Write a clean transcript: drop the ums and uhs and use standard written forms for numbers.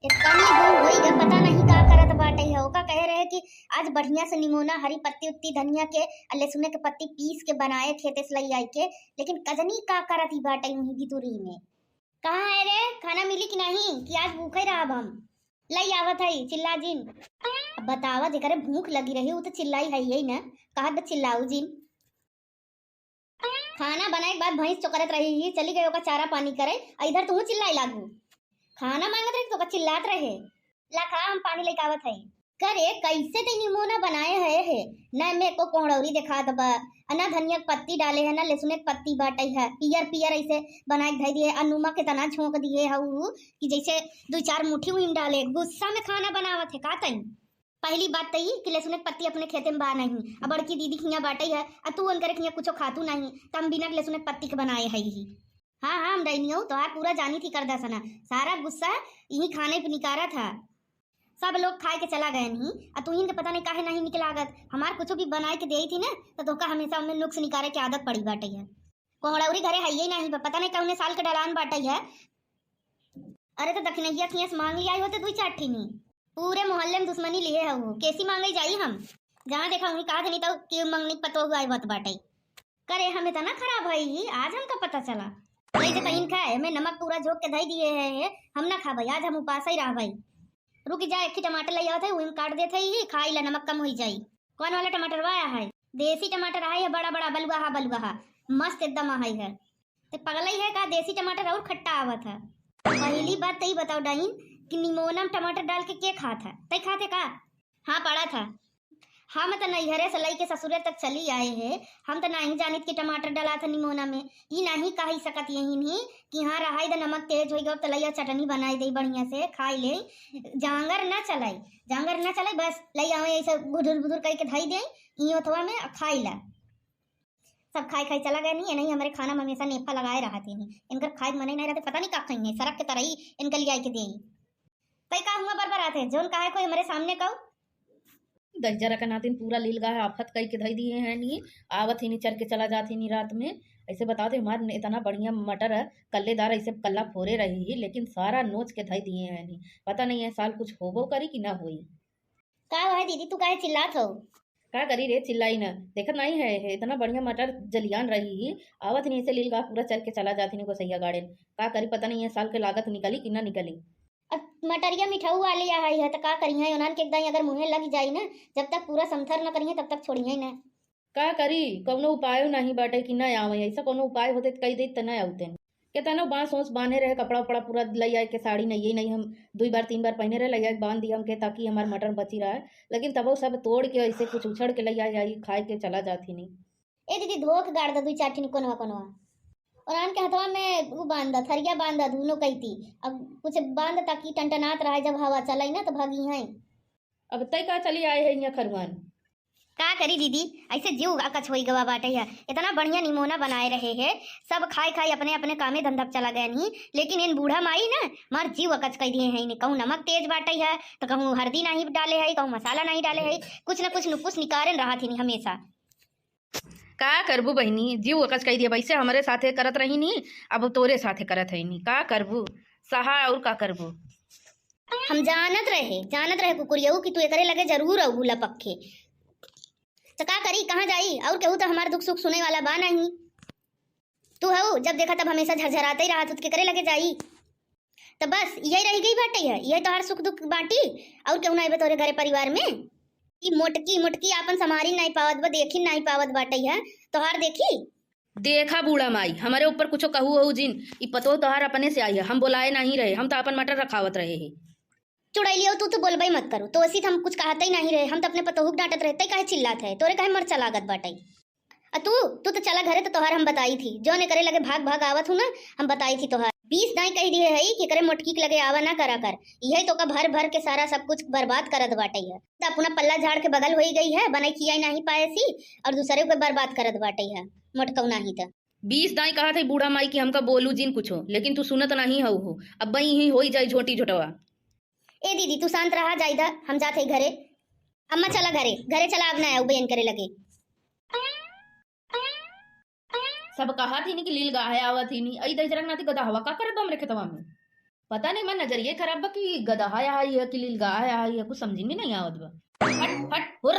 इतनी धूम होई ग पता नहीं का करत बाटे है ओका कहे रहे कि आज बढ़िया से निमोना हरी पत्ती उत्ती धनिया के और लहसुन के पत्ती पीस के बनाए खेते से लई आई के, लेकिन कजनी का करत ही बाटे वही भितुरी में। कहाँ है रे, खाना मिली कि नहीं कि आज भूखे रहब हम। लई आवत है चिल्ला जिन। अब बतावा जेकरे भूख लगी रही वो तो चिल्लाई है यही ना, कहा तो चिल्लाऊ जिन। खाना बनाए के बाद भैंस चोकरत रही चली गई ओका चारा पानी करे, इधर तू चिल्लाई लागू। खाना मांगत रहे तो चिल्लात रहे। ला खा हम पानी लेके आवत है। करे कैसे ते निमोना बनाए है ना में को कोहड़ौरी दिखा दबा, ना धनिया के पत्ती डाले है ना लहसुन के पत्ती बाटे है, पियर पियर ऐसे बनाए धई दिए अनुमा के तना छोंक दिए हऊ कि जैसे दो चार मुट्ठी उम डाले। गुस्सा में खाना बनावत है का तई। पहली बात तई कि लहसुन के पत्ती अपने खेते में बा नहीं, अब बड़की दीदी खिया बाटे है आ तू उनकर खिया कुछ खातू नहीं, तम बिना लहसुन के पत्ती के बनाए है ही। हाँ हाँ हम डैनी हूँ तोहार पूरा जानी थी कर दसना, सारा गुस्सा यही खाने पे निकारा था। सब लोग खाए के चला गए नहीं और तू ही पता नहीं काहे नहीं निकलागत। हमार कुछ भी बनाए के देई थी ना तो तोका हमेशा उनमें नुक्स निकारे की आदत पड़ी बाटे है। कोहड़ौरी घरे है ही नहीं, पता नहीं कौने साल के डलान बाटे है। अरे तो दखनैया खियस मांग लिया होते दुई चार ठीनी, पूरे मोहल्ले में दुश्मनी लिए है वो कैसी मांग जाई हम। जहाँ देखा वहीं कहा नहीं तो कि मंगनी पतो हुआ बत बाटे। करे हमें तो ना खराब है आज हमका पता चला। नहीं तो कहीं खाए मैं नमक पूरा झोंक के धई दिए है, हम ना खा भाई आज हम उपास ही रह भाई। रुक जा एक टमाटर ले आवत है वहीं काट देते ही खाई ला नमक कम हो जाई। कौन वाला टमाटर आया है? देसी टमाटर आया है, बड़ा बड़ा बलुआ मस्त एकदम आई है। ते पगला ही है का देसी टमाटर और खट्टा आवत है। पहली बात तई बताओ डाइन कि निमोना में टमाटर डाल के क्या खाता तई खाते का? हाँ पड़ा था। हम तो नैहरे से लई के ससुरे तक चली आए हैं, हम तो नहीं जानित कि टमाटर डाला था निमोना में। ये नहीं कही सकत यही नहीं कि हाँ रहाई द नमक तेज हो गया तो लैया चटनी बनाई दे बढ़िया से खाई ले। जांगर ना चलाई बस लई आओ ऐसे बुधुर बुधुर करके धई दे ईथवा में खाई ला। सब खाई खाई चला गया नहीं है, नहीं हमारे खाना में हमेशा नेफा लगाए रहा थे नहीं, इनकर खाए मन नहीं रहते पता नहीं का खाएंगे सड़क के तरह ही इनके लिए आई के दे कई का हुआ बरबर आते जोन कहा कोई हमारे सामने कहू दज्जरा का नातिन पूरा लील गा है आफत कई के धई दिए हैं नहीं आवत ही नहीं चल के चला जाती नहीं रात में। ऐसे बता दे हमारे इतना बढ़िया मटर है कल्लेदार ऐसे कल्ला फोरे रही लेकिन सारा नोच के धई दिए हैं नहीं, पता नहीं है साल कुछ होबो करी कि ना होई। का है दीदी तू काहे चिल्लात हो? का करी रे चिल्लाई ना देखत नहीं है इतना बढ़िया मटर जलियान रही आवत नहीं ऐसे लील गा पूरा चल के चला जाती नहीं को सैया गाड़े का करी पता नहीं है साल के लागत निकली कि ना निकली। अब मटरिया मिठाऊ वाले आई है तो का करिए उन्हान के एकदम अगर मुँहे लग जाई ना जब तक पूरा समथर न करिए तब तक छोड़िए ना। का करी कौनो उपाय नहीं बाटे कि ना आवे ऐसा कोनो उपाय होते कई दे त ना आउते के तनो बांस ओस बांधे रहे कपड़ा उपड़ा पूरा लई आए के साड़ी नहीं नहीं हम दुई बार तीन बार पहने रहे लई आए बांध दिया हम के ताकि हमार मटर बची रहा है, लेकिन तब वो सब तोड़ के ऐसे कुछ उछड़ के लई आई खाए के चला जाती नहीं। ए दीदी धोख गाड़ द दुई चार ठिन कोनवा और आन के हथवा में वो बांधा थरिया बांधा दोनों कहती अब कुछ बांध ताकि टनटनात रहा जब हवा चलाई ना तो भागी है। अब तय का चली आए है यहाँ खरवान का करी दीदी ऐसे जीव अकच होई गवा बाटे है, इतना बढ़िया निमोना बनाए रहे हैं सब खाई खाई अपने अपने कामे धंधा चला गया नहीं, लेकिन इन बूढ़ा माई ना मार जीव अकच कह दिए हैं। कहूँ नमक तेज बाटे है तो कहूँ हल्दी नहीं डाले है, कहूँ मसाला नहीं डाले है, कुछ न कुछ नुकुस निकारन रहा थी नहीं हमेशा। का करबू बहनी जीव अकच कह दिया वैसे हमारे साथे करत रही नहीं अब तोरे साथे करत है नहीं का करबू सहा और का करबू। हम जानत रहे कुकुरियऊ कि तू एकरे लगे जरूर अबू लपक्के तो का करी कहाँ जाई और केहू तो हमार दुख सुख सुने वाला बा नहीं। तू हो जब देखा तब हमेशा झरझराते ही रहा तो के करे लगे जाई तो बस यही रह गई बाटे है, यही तो हर सुख दुख बाटी और केहू नहीं तोरे घरे परिवार में। मोटकी मोटकी आपन समारी नहीं पावत बा देखी नहीं पावत बाटे है तोहार देखी देखा बूढ़ा माई हमारे ऊपर कुछ कहू हो जिन ई पतो तोहार अपने से आई है, हम बुलाए नहीं रहे, हम तो अपन मटर रखावत रहे हैं। चुड़ैली हो तू तो बोलबई मत करो तो ऐसी हम कुछ कहते ही नहीं रहे, हम तो अपने पतोहुक डांटत रहते काहे चिल्लात है तोरे काहे मर्चा लागत बाटे। तू तो चला घरे तो तोहार हम बताई थी जो ने करे लगे भाग भाग आवत हूँ ना हम बताई थी तोहार 20 दाई कह दिए है कि करे मोटकी के लगे आवा ना करा कर, यही तो का भर भर के सारा सब कुछ बर्बाद करत बाटे है। तो अपना पल्ला झाड़ के बगल हो गई है बनाई खियाई नहीं पाए सी और दूसरे को बर्बाद करत बाटे है मोटकऊ नहीं था। 20 दाई कहा थे बूढ़ा माई की हमका बोलू जिन कुछ हो लेकिन तू सुनत नहीं हो अब बई ही हो जाई झोटी झोटवा। ए दीदी तू शांत रहा जाइदा हम जाते घरे। अम्मा चला घरे चला अब ना बहन करे लगे। सब कहा थी नहीं कि लील गाहे आवत ही नहीं आई दजरंग नाती गदा हवा का करत हम रे खेतवा में। पता नहीं मैं नजरिए खराब बा कि गदहा है कि लीलगाह है कुछ समझ में नहीं आवत बा। फट फट हो